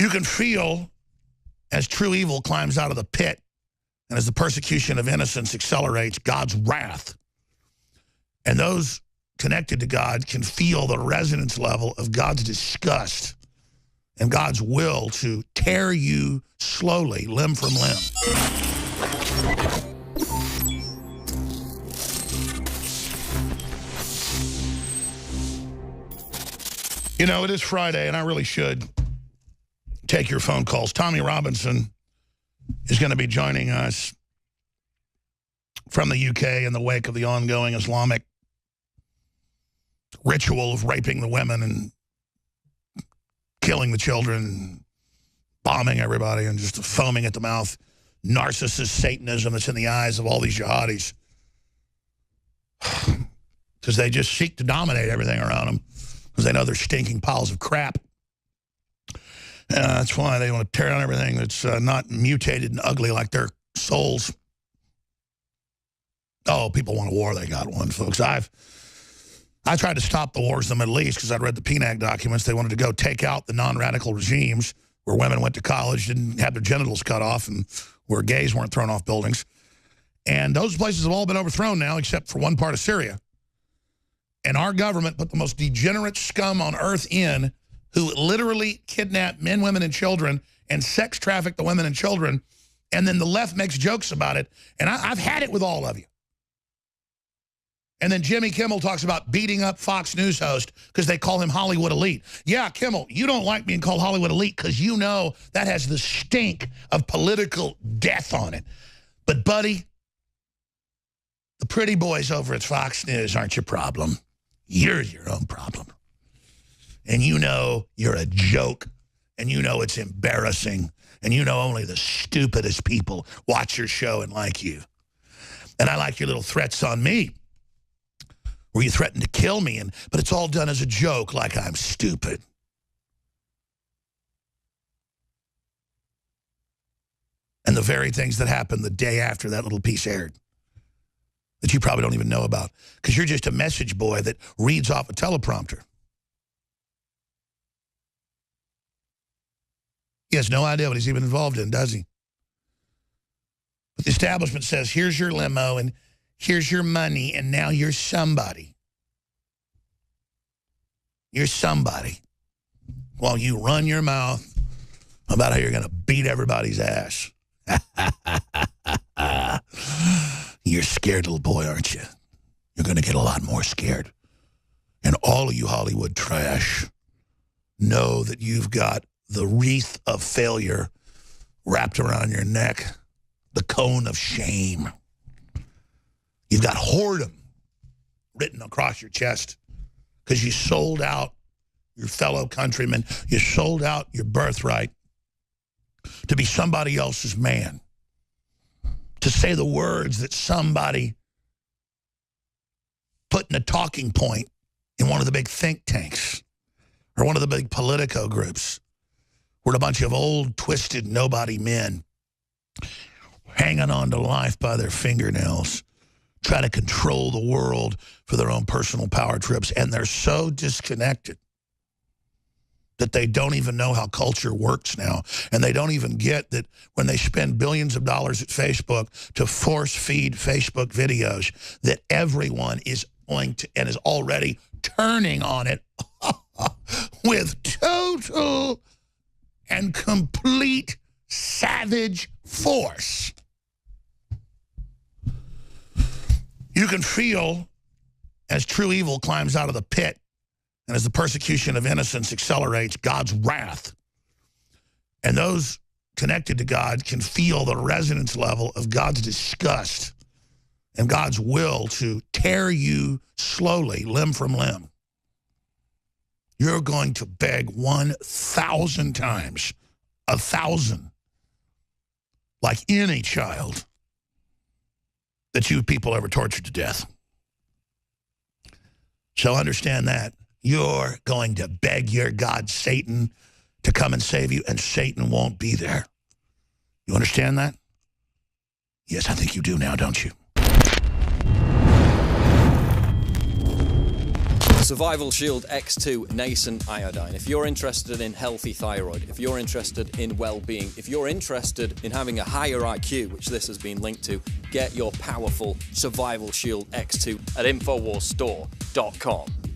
You can feel as true evil climbs out of the pit and as the persecution of innocence accelerates, God's wrath. And those connected to God can feel the resonance level of God's disgust and God's will to tear you slowly, limb from limb. You know, it is Friday, and I really should take your phone calls. Tommy Robinson is going to be joining us from the UK in the wake of the ongoing Islamic ritual of raping the women and killing the children, bombing everybody, and just foaming at the mouth. Narcissist Satanism that's in the eyes of all these jihadis. Because they just seek to dominate everything around them. Because they know they're stinking piles of crap. That's why they want to tear down everything that's not mutated and ugly like their souls. Oh, people want a war. They got one, folks. I tried to stop the wars in the Middle East because I'd read the PNAC documents. They wanted to go take out the non-radical regimes where women went to college, didn't have their genitals cut off, and where gays weren't thrown off buildings. And those places have all been overthrown now except for one part of Syria. And our government put the most degenerate scum on earth in who literally kidnap men, women, and children and sex traffic the women and children. And then the left makes jokes about it. And I've had it with all of you. And then Jimmy Kimmel talks about beating up Fox News host because they call him Hollywood elite. Yeah, Kimmel, you don't like being called Hollywood elite because you know that has the stink of political death on it. But, buddy, the pretty boys over at Fox News aren't your problem. You're your own problem. And you know you're a joke, and you know it's embarrassing, and you know only the stupidest people watch your show and like you. And I like your little threats on me, where you threaten to kill me, but it's all done as a joke, like I'm stupid. And the very things that happened the day after that little piece aired that you probably don't even know about because you're just a message boy that reads off a teleprompter. He has no idea what he's even involved in, does he? But the establishment says, here's your limo and here's your money, and now you're somebody. You're somebody. While you run your mouth about how you're going to beat everybody's ass. You're scared, little boy, aren't you? You're going to get a lot more scared. And all of you Hollywood trash know that you've got the wreath of failure wrapped around your neck, the cone of shame. You've got whoredom written across your chest because you sold out your fellow countrymen. You sold out your birthright to be somebody else's man, to say the words that somebody put in a talking point in one of the big think tanks or one of the big Politico groups where a bunch of old, twisted, nobody men hanging on to life by their fingernails, try to control the world for their own personal power trips. And they're so disconnected that they don't even know how culture works now. And they don't even get that when they spend billions of dollars at Facebook to force feed Facebook videos, that everyone is going to and is already turning on it with total and complete savage force. You can feel as true evil climbs out of the pit and as the persecution of innocence accelerates, God's wrath. And those connected to God can feel the resonance level of God's disgust and God's will to tear you slowly, limb from limb. You're going to beg 1,000 times, 1,000, like any child that you people ever tortured to death. So understand that. You're going to beg your God, Satan, to come and save you, and Satan won't be there. You understand that? Yes, I think you do now, don't you? Survival Shield X2 Nascent Iodine. If you're interested in healthy thyroid, if you're interested in well-being, if you're interested in having a higher IQ, which this has been linked to, get your powerful Survival Shield X2 at InfoWarsStore.com.